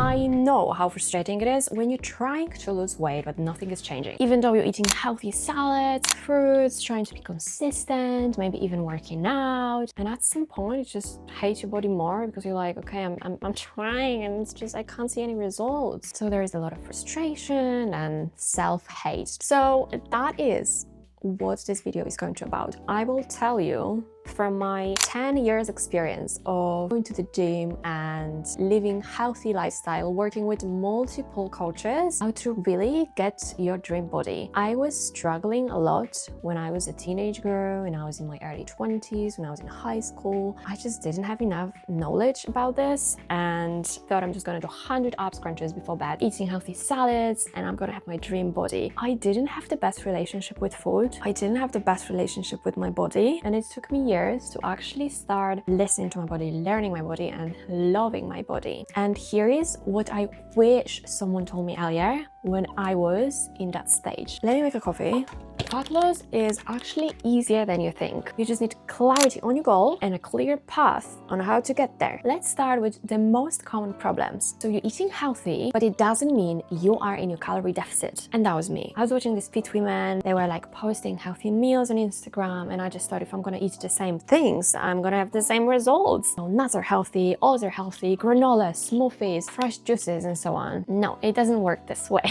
I know how frustrating it is when you're trying to lose weight but nothing is changing. Even though you're eating healthy salads, fruits, trying to be consistent, maybe even working out, and at some point you just hate your body more because you're like, okay, I'm trying and it's just I can't see any results. So there is a lot of frustration and self-hate. So that is what this video is going to about. I will tell you from my 10 years experience of going to the gym and living healthy lifestyle, working with multiple coaches, how to really get your dream body. I was struggling a lot when I was a teenage girl, when I was in my early 20s, when I was in high school. I just didn't have enough knowledge about this and thought I'm just gonna do 100 abs crunches before bed, eating healthy salads, and I'm gonna have my dream body. I didn't have the best relationship with food. I didn't have the best relationship with my body, and it took me years to actually start listening to my body, learning my body, and loving my body. And here is what I wish someone told me earlier when I was in that stage. Let me make a coffee. Fat loss is actually easier than you think. You just need clarity on your goal and a clear path on how to get there. Let's start with the most common problems. So you're eating healthy, but it doesn't mean you are in your calorie deficit. And that was me. I was watching these fit women. They were like posting healthy meals on Instagram, and I just thought if I'm gonna eat the same things, I'm gonna have the same results. So nuts are healthy, oils are healthy, granola, smoothies, fresh juices, and so on. No, it doesn't work this way.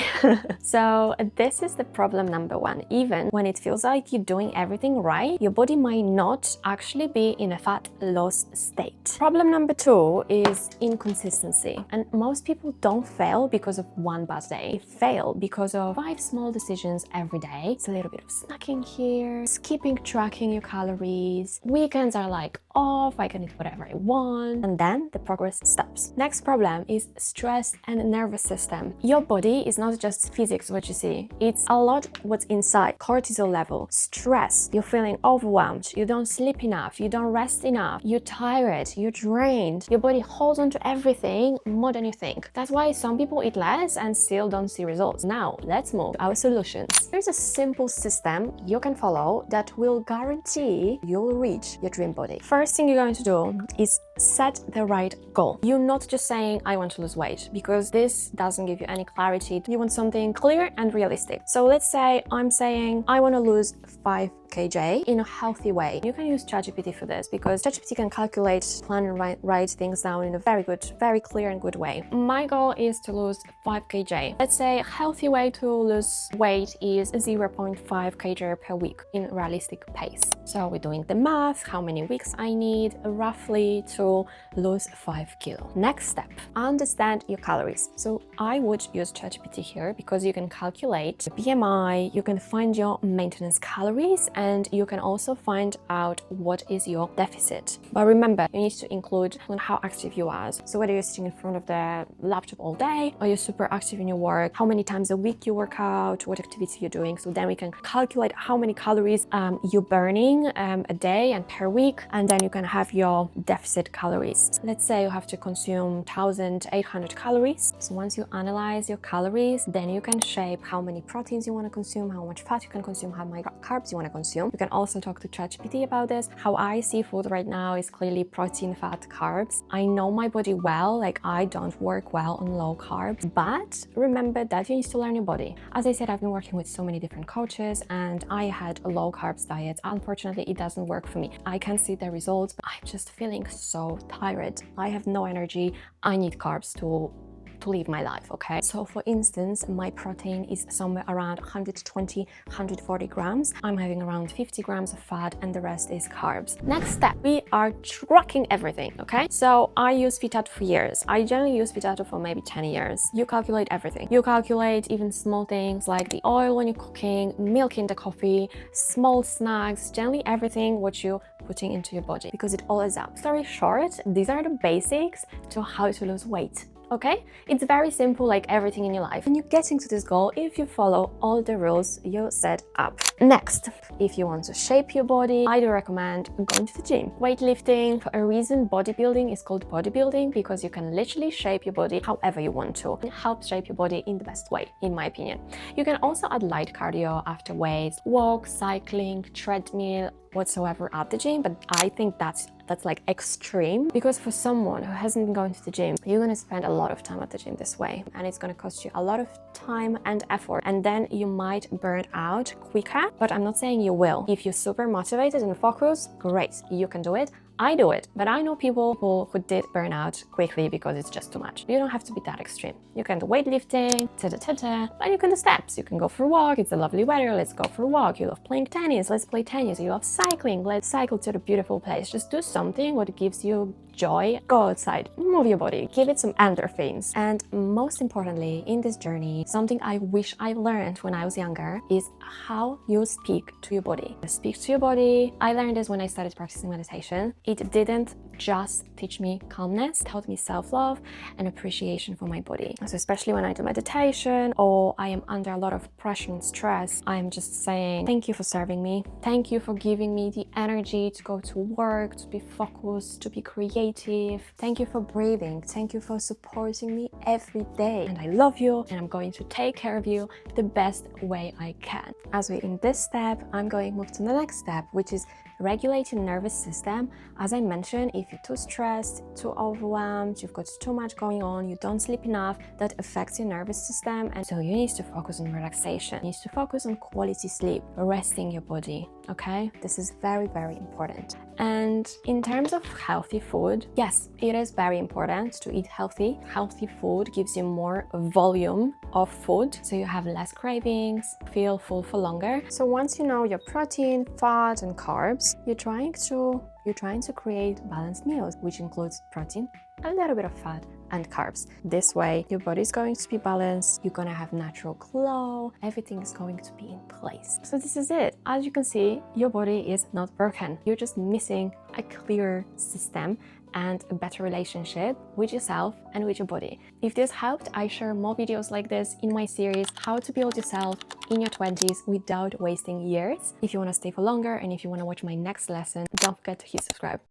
So this is the problem number one. Even when it feels like you're doing everything right, your body might not actually be in a fat loss state. Problem number two is inconsistency. And most people don't fail because of one bad day. They fail because of 5 small decisions every day. It's a little bit of snacking here, skipping tracking your calories. Weekends are like off, I can eat whatever I want, and then the progress stops. Next problem is stress and nervous system. Your body is not just physics, what you see. It's a lot what's inside. Cortisol level, stress, you're feeling overwhelmed, you don't sleep enough, you don't rest enough, you're tired, you're drained, your body holds on to everything more than you think. That's why some people eat less and still don't see results. Now, let's move to our solutions. There's a simple system you can follow that will guarantee you'll reach your dream body. First thing you're going to do is set the right goal. You're not just saying, I want to lose weight, because this doesn't give you any clarity. You want something clear and realistic. So let's say I'm saying I want to lose 5 kg in a healthy way. You can use ChatGPT for this because ChatGPT can calculate, plan and write things down in a very clear and good way. My goal is to lose 5 kg. Let's say a healthy way to lose weight is 0.5 kg per week in realistic pace. So we're doing the math, how many weeks I need roughly to lose 5 kilo. Next step, understand your calories. So I would use ChatGPT here because you can calculate the BMI, you can find your maintenance calories, and you can also find out what is your deficit. But remember, you need to include how active you are. So whether you're sitting in front of the laptop all day or you're super active in your work, how many times a week you work out, what activity you're doing. So then we can calculate how many calories you're burning a day and per week, and then you can have your deficit calories. Let's say you have to consume 1,800 calories. So once you analyze your calories, then you can shape how many proteins you want to consume, how much fat you can consume, how many carbs you want to consume. You can also talk to ChatGPT about this. How I see food right now is clearly protein, fat, carbs. I know my body well, like I don't work well on low carbs, but remember that you need to learn your body. As I said, I've been working with so many different coaches and I had a low carbs diet. Unfortunately, it doesn't work for me. I can see the results, but I'm just feeling so tired. I have no energy. I need carbs to live my life, okay? So for instance, my protein is somewhere around 120, 140 grams. I'm having around 50 grams of fat and the rest is carbs. Next step, we are tracking everything, okay? So I use Fitato for years. I generally use Fitato for maybe 10 years. You calculate everything. You calculate even small things like the oil when you're cooking, milk in the coffee, small snacks, generally everything what you're putting into your body because it all adds up. Story short, these are the basics to how to lose weight. Okay? It's very simple, like everything in your life. And you're getting to this goal if you follow all the rules you set up. Next, if you want to shape your body, I do recommend going to the gym. Weightlifting, for a reason, bodybuilding is called bodybuilding because you can literally shape your body however you want to. It helps shape your body in the best way, in my opinion. You can also add light cardio after weights, walk, cycling, treadmill, whatsoever at the gym, but I think that's that's like extreme, because for someone who hasn't been going to the gym, you're going to spend a lot of time at the gym this way, and it's going to cost you a lot of time and effort, and then you might burn out quicker. But I'm not saying you will. If you're super motivated and focused, great, you can do it. I do it, but I know people who did burn out quickly because it's just too much. You don't have to be that extreme. You can do weightlifting, and you can do steps. You can go for a walk. It's a lovely weather. Let's go for a walk. You love playing tennis. Let's play tennis. You love cycling. Let's cycle to the beautiful place. Just do something what gives you joy. Go outside, move your body, give it some endorphins. And most importantly, in this journey, something I wish I learned when I was younger is how you speak to your body. Speak to your body. I learned this when I started practicing meditation. It didn't just teach me calmness, it taught me self-love and appreciation for my body. So especially when I do meditation or I am under a lot of pressure and stress, I'm just saying, thank you for serving me. Thank you for giving me the energy to go to work, to be focused, to be creative. Thank you for breathing. Thank you for supporting me every day. And I love you, and I'm going to take care of you the best way I can. As we're in this step, I'm going to move to the next step, which is regulate your nervous system. As I mentioned, if you're too stressed, too overwhelmed, you've got too much going on, you don't sleep enough, that affects your nervous system. And so you need to focus on relaxation. You need to focus on quality sleep, resting your body, okay? This is very, very important. And in terms of healthy food, yes, it is very important to eat healthy. Healthy food gives you more volume of food, so you have less cravings, feel full for longer. So once you know your protein, fat, and carbs, you're trying to create balanced meals, which includes protein, a little bit of fat, and carbs. This way, your body is going to be balanced, you're gonna have natural glow, everything is going to be in place. So this is it. As you can see, your body is not broken. You're just missing a clear system and a better relationship with yourself and with your body. If this helped, I share more videos like this in my series, How to Build Yourself in Your 20s Without Wasting Years. If you want to stay for longer and if you want to watch my next lesson, don't forget to hit subscribe.